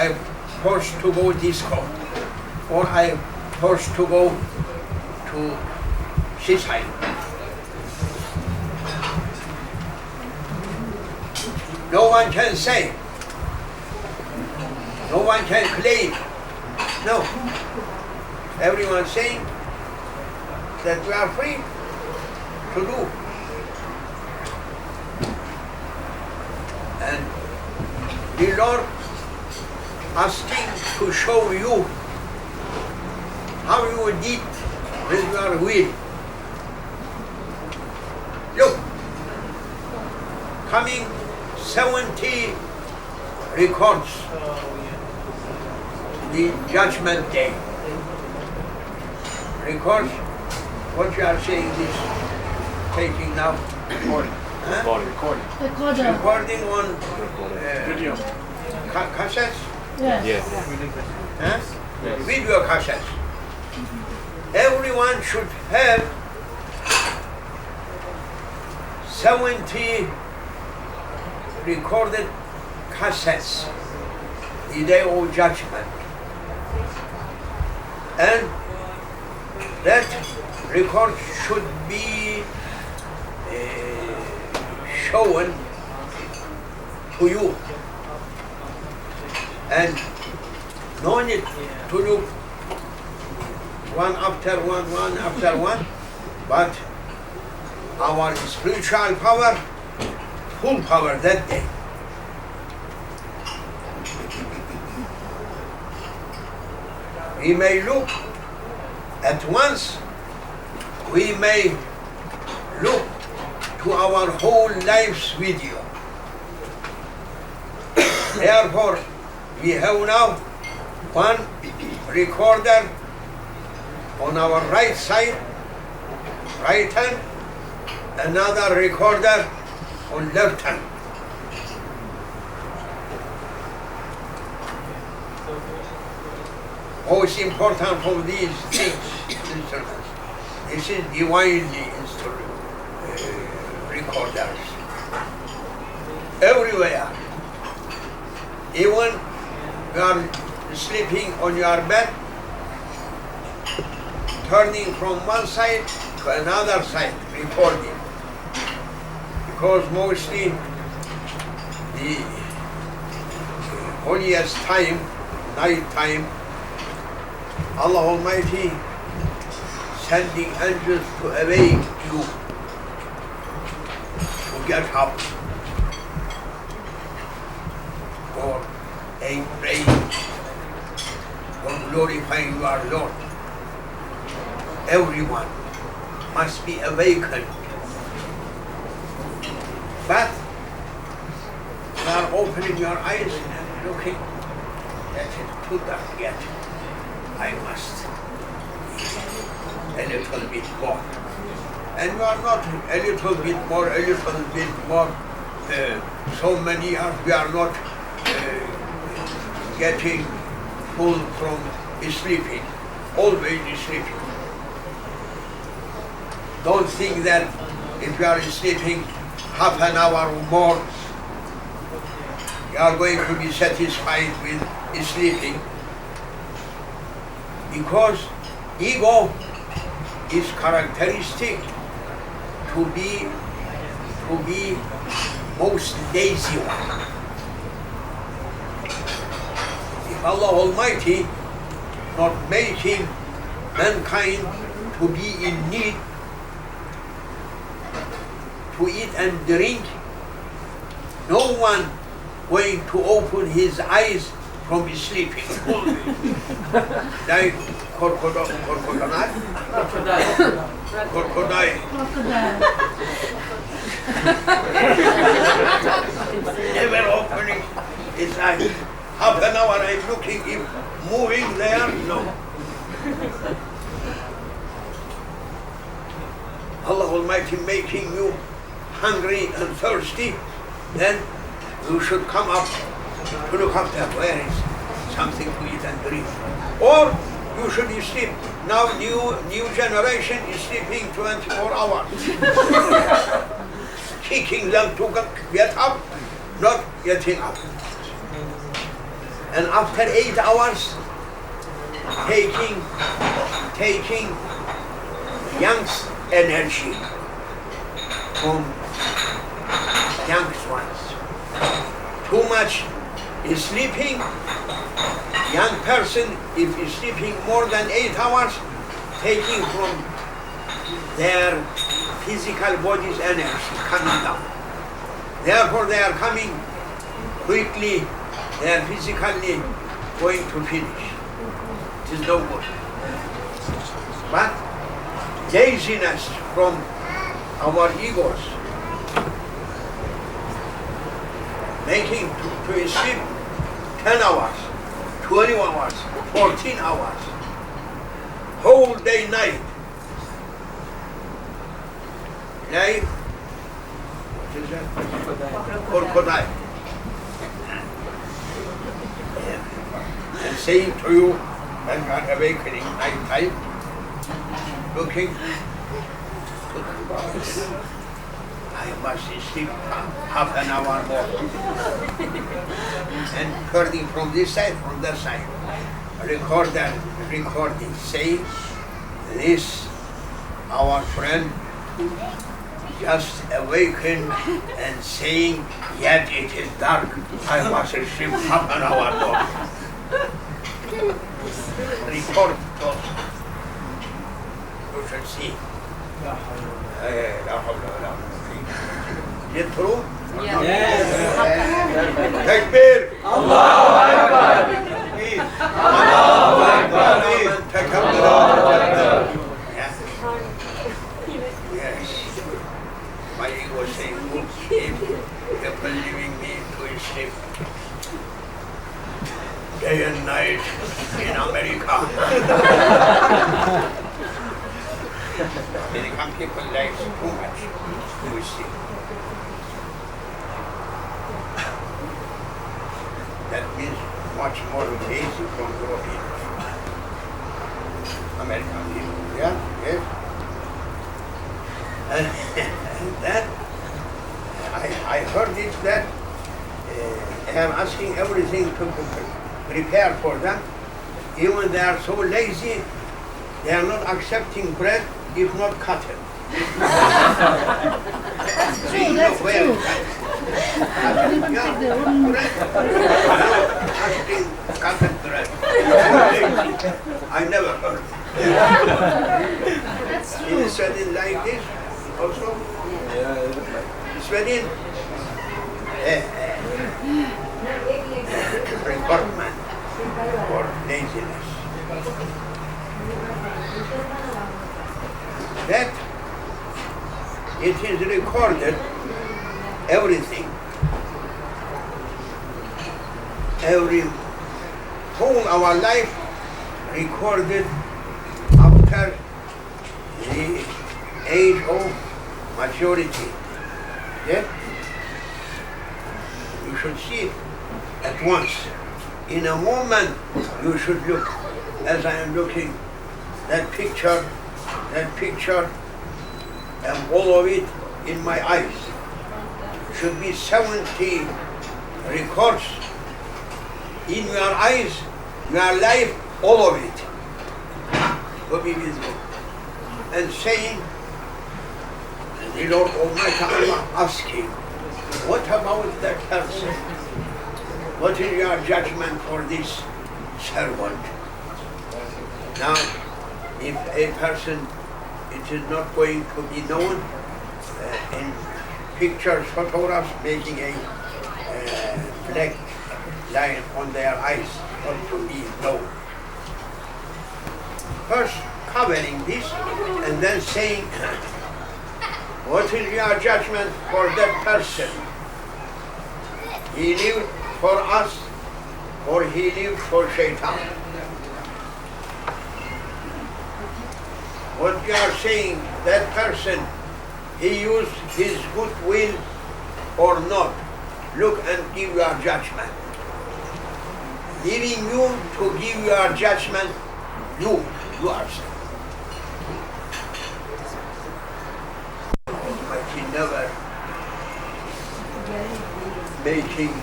I'm forced to go disco, or I'm forced to go to seaside. No one can say, no one can claim. No. Everyone saying that we are free to do. And the Lord asking to show you how you did with your will. Look, coming 70 records, the judgment day. Records, what you are saying is taking now? Recording. Huh? Recording on Video. Cassettes? Yes. Yes. Huh? Yes. Video cassettes. Everyone should have 70 recorded cassettes the day of judgment. And that record should be shown to you. And no need to look one after one, but our spiritual power, full power that day. We may look at once, we may look to our whole life's video. Therefore, we have now one recorder on our right side, right hand, another recorder on left hand. Most important of these things, instruments, this is divinely recorders. Everywhere. Even you are sleeping on your bed, turning from one side to another side, recording. Because mostly the holiest time, night time, Allah Almighty sending angels to awake you to get up for a prayer, for glorifying your Lord. Everyone must be awakened. But you are opening your eyes and looking, that is too dark yet. I must a little bit more. And you are not a little bit more, so many years we are not getting full from sleeping, always sleeping. Don't think that if you are sleeping half an hour or more, you are going to be satisfied with sleeping. Because ego is characteristic to be most lazy one. If Allah Almighty not making mankind to be in need to eat and drink, no one going to open his eyes from sleeping. Like crocodile. Never opening his eyes. Half an hour I'm looking, if moving there, no. Allah Almighty making you hungry and thirsty, then you should come up to look after where is something to eat and drink. Or you should sleep. Now new generation is sleeping 24 hours. Kicking them to get up, not getting up. And after 8 hours, taking young's energy from young's ones. Too much is sleeping. Young person, if is sleeping more than 8 hours, taking from their physical body's energy coming down. Therefore, they are coming quickly. They are physically going to finish. It is no good. But laziness from our egos, making to sleep 10 hours, 20 hours, 14 hours, whole day, night. Like, what is that? Crocodile. And saying to you, when you are awakening night time, looking, I must sleep half an hour more. And turning from this side, from that side. Recording, saying, this, our friend, just awakened and saying, yet it is dark, I must sleep half an hour more. Record those. You should see. Is it true? Yes. Takbir! Allahu Akbar! Allahu Akbar! Takbir! Yes. My ego was saying, people leaving me to sleep day and night in America. American people like too much to sleep. That means much more lazy from Europeans. American people, yeah, yes. And that, I heard it that they are asking everything to prepare for them. Even they are so lazy, they are not accepting bread if not cotton. See, no, well, cotton bread. I never heard. In Sweden like this also? Sweden? Requirement for laziness. That it is recorded, everything, every whole our life recorded after the age of maturity. Yeah? You should see it at once. In a moment, you should look, as I am looking, that picture, and all of it in my eyes. Should be 70 records in your eyes, your life, all of it will be visible. And saying, the Lord Almighty Allah asking, what about that person? What is your judgment for this servant? Now, if a person, it is not going to be known in pictures, photographs, making a black line on their eyes, not to be known. First covering this and then saying, what is your judgment for that person? He lived for us or he lived for Shaitan? What you are saying, that person, he used his goodwill or not? Look and give your judgment. Leaving you to give your judgment, you yourself. But he never making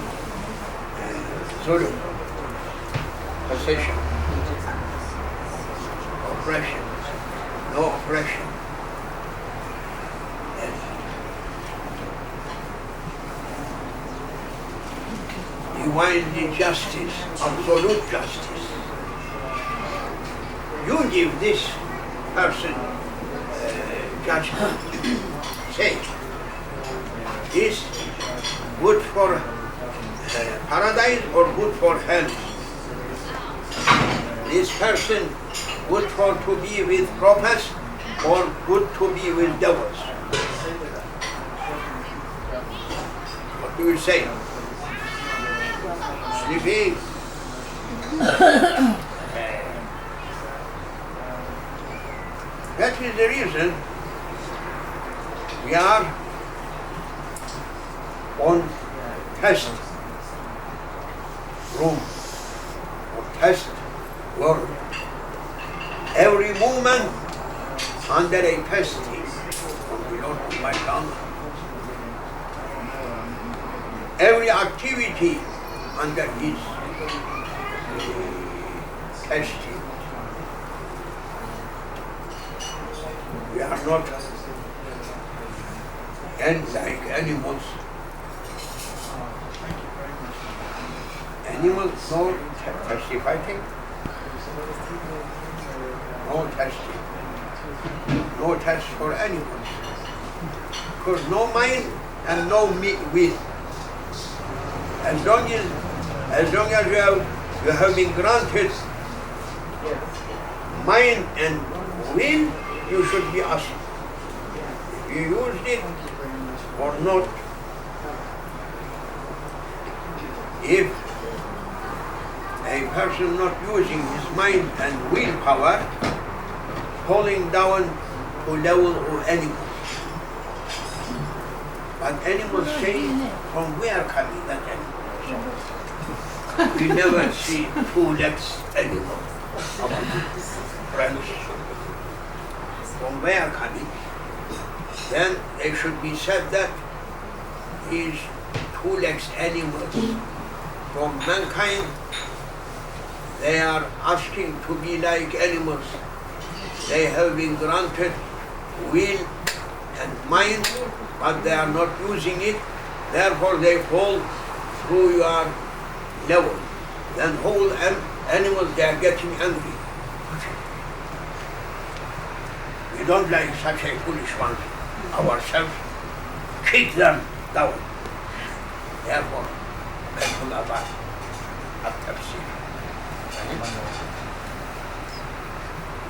zulm possession, oppression, no oppression. Yes. Divine justice, absolute justice. You give this person judgment. Say, is good for paradise or good for hell? This person good for to be with prophets or good to be with devils? What do you say? Sleeping? That is the reason we are on test room, or test world. Every moment under a test from the Lord Almighty Allah. Every activity under His testing. We are not like animals. Animals no testifying, no testing, no test for animals. Because no mind and no will. As long as you have been granted mind and will, you should be asked if you used it or not. If a person not using his mind and willpower, falling down to level of animals. But animals say, from where coming that animal? We never see two legs animal. Friends. From where coming? Then they should be said that these two legs animals from mankind, they are asking to be like animals. They have been granted will and mind, but they are not using it. Therefore they fall through your level. Then whole animals, they are getting angry. We don't like such a foolish one ourselves. Kick them down. Therefore, التفسير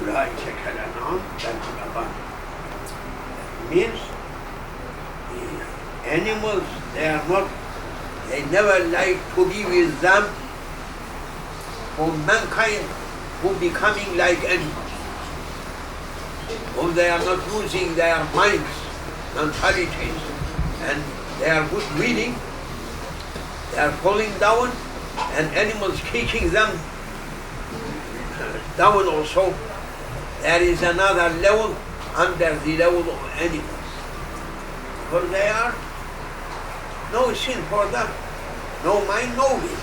أولئك كالأنعام بل هم أضل. Means the animals, they never like to be with them. For mankind who becoming like animals, whom they are not using their minds, mentalities, and their good willing, they are falling down, and animals kicking them down also. There is another level under the level of animals. For they are no sin for them, no mind, no will.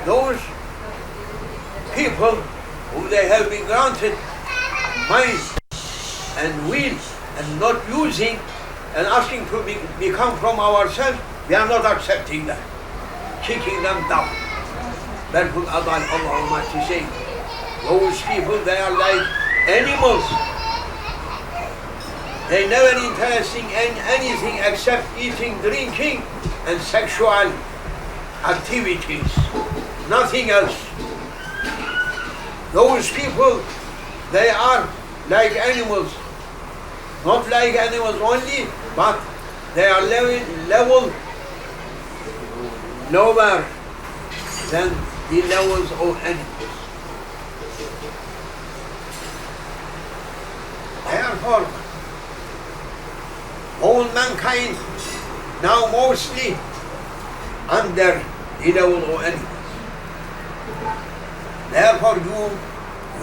Those people who they have been granted mind and will and not using and asking to become from ourselves, we are not accepting that, kicking them down. Therefore Allah Almighty saying, those people, they are like animals. They never interested in anything except eating, drinking, and sexual activities. Nothing else. Those people, they are like animals. Not like animals only, but they are level lower than the levels of animals. Therefore, all mankind now mostly under the level of animals. Therefore,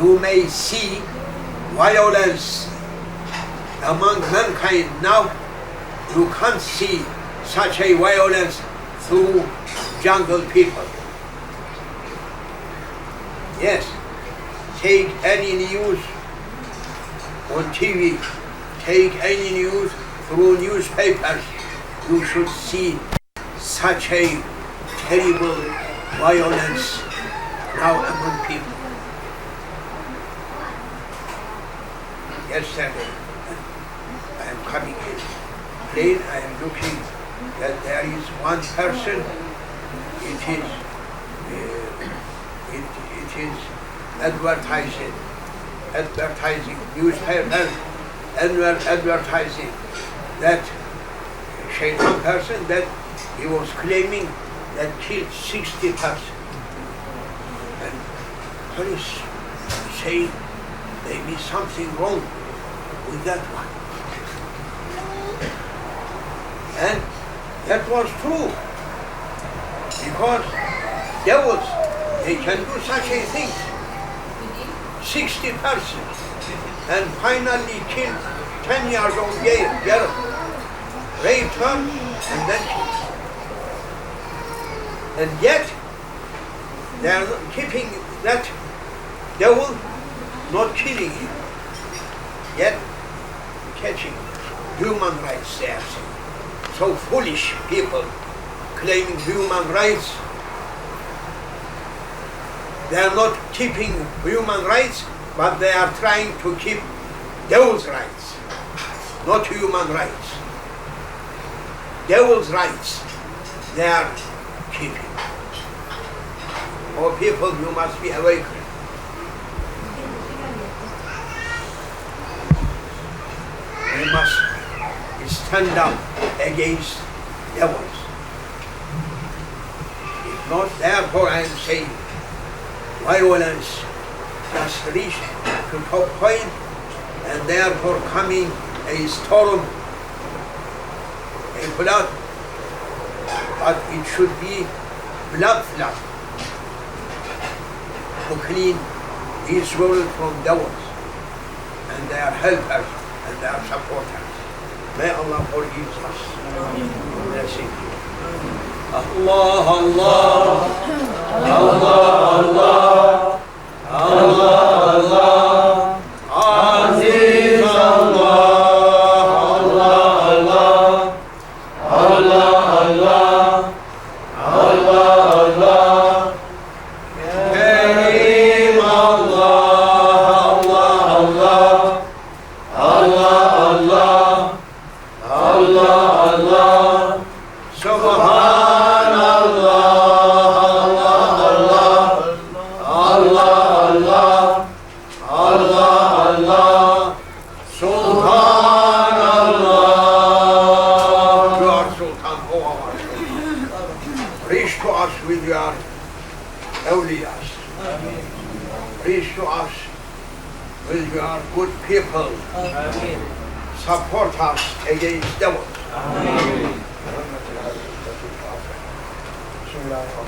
you may see violence among mankind now. You can't see such a violence through jungle people. Yes, take any news on TV, take any news through newspapers, you should see such a terrible violence now among people. Yesterday, I am coming in plane, I am looking that there is one person, it is advertising newspaper, advertising that shaitan person that he was claiming that killed 60 persons. And police saying there may be something wrong with that one. And that was true, because devils, they can do such a thing. 60 persons, and finally killed 10-year-old girl, raped her, and then killed. And yet, they are keeping that devil, not killing him, yet catching human rights, they are saying. So foolish people claiming human rights. They are not keeping human rights, but they are trying to keep devil's rights, not human rights. Devil's rights, they are keeping. Oh people, you must be awakened. We must stand up against devils. If not, therefore I am saying, violence just reached to top point, and therefore coming a storm, a flood, but it should be blood flood to clean this world from devils and their helpers and their supporters. May Allah forgive us. Bless you. Allah, Allah, Allah, Allah, Allah, Allah, Aziz Allah, Allah, Allah, Allah, Allah, Allah, Kareem Allah, Allah, Allah, Allah, Allah, Subhanallah, Allah, Allah, Subhanallah. You are Sultan, O our Sultan. Reach to us with your awliyas. Reach to us with your good people. Support us against devils. Bismillahir.